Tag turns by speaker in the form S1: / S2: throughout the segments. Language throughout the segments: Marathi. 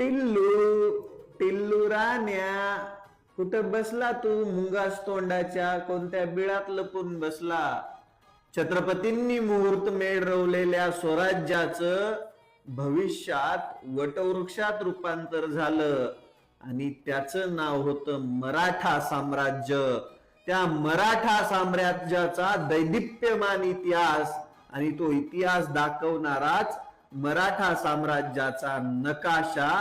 S1: टिल्लू टिल्लू राण्या, कुठं बसला तू मुंगास तोंडाच्या, कोणत्या बिळात लपून बसला? छत्रपतींनी मुहूर्त मेढ रोवलेल्या स्वराज्याचं भविष्यात वटवृक्षात रूपांतर झालं आणि त्याचं नाव होतं मराठा साम्राज्य. त्या मराठा साम्राज्याचा दैदिप्यमान इतिहास आणि तो इतिहास दाखवणाराच मराठा साम्राज्याचा नकाशा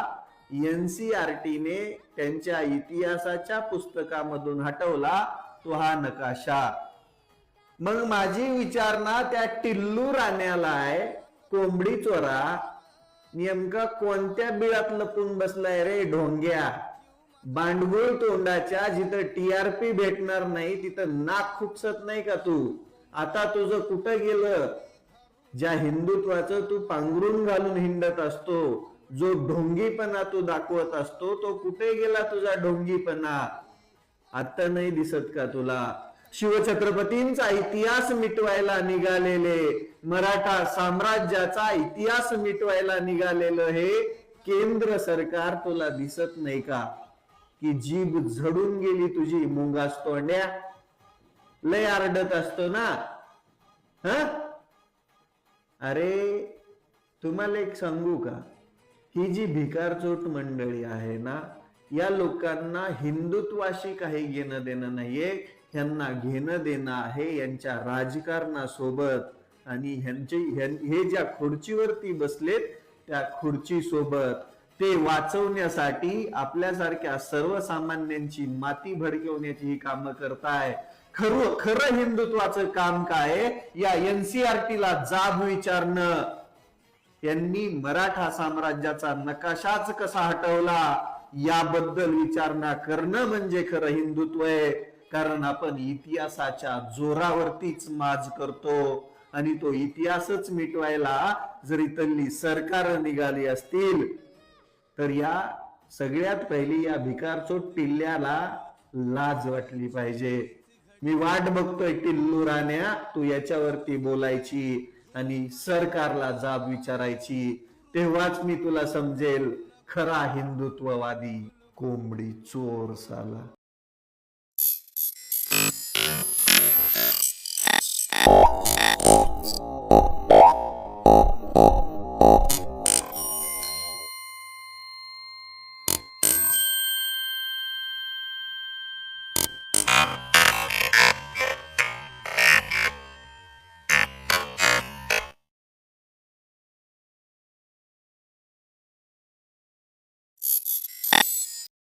S1: NCERT ने त्यांच्या इतिहासाच्या पुस्तकामधून हटवला. तो हा नकाशा. मग माझी विचारणा त्या टिल्लू राण्याला आहे, कोंबडी चोरा, नेमका कोणत्या बिळात लपून बसलाय रे ढोंग्या? बांडगुळ तोंडाच्या, जिथं TRP भेटणार नाही तिथं नाक खुपसत नाही का तू? आता तुझं कुठं गेलं? ज्या हिंदुत्वाचं तू पांघरून घालून हिंडत असतो, जो ढोंगीपणा तू दाखवत असतो, तो कुठे गेला तुझा ढोंगीपणा? आता नाही दिसत का तुला? शिवछत्रपतींचा इतिहास मिटवायला निघालेले, मराठा साम्राज्याचा इतिहास मिटवायला निघालेलं हे केंद्र सरकार तुला दिसत नाही का? की जीभ झडून गेली तुझी मुंगास तोंड्या? लय आरडत असतो ना. अरे तुम्हाला एक सांगू का, ही जी भिकारचोट मंडळी आहे ना, या लोकांना हिंदुत्वाशी काही घेणं देणं नाहीये. ह्यांना घेणं देणं आहे यांच्या राजकारणासोबत आणि हे ज्या खुर्चीवरती बसलेत त्या खुर्ची सोबत. ते वाचवण्यासाठी आपल्यासारख्या सर्वसामान्यांची माती भडकवण्याची ही कामं करताय. खरं हिंदुत्वाचं काम काय? या NCERT ला जाब विचारणं. यांनी मराठा साम्राज्याचा नकाशाच कसा हटवला याबद्दल विचारणा करणं म्हणजे खरं हिंदुत्व आहे. कारण आपण इतिहासाच्या जोरावरतीच माज करतो आणि तो इतिहासच मिटवायला जरी तल्ली सरकार निघाली असतील तर या सगळ्यात पहिली या भिकारचोट टिल्ल्याला लाज वाटली पाहिजे. मी वाट बघतोय टिल्लू राण्या, तू याच्यावरती बोलायची आणि सरकारला जाब विचारायची. तेव्हाच मी तुला समजेल खरा हिंदुत्ववादी. कोंबडी चोर साला.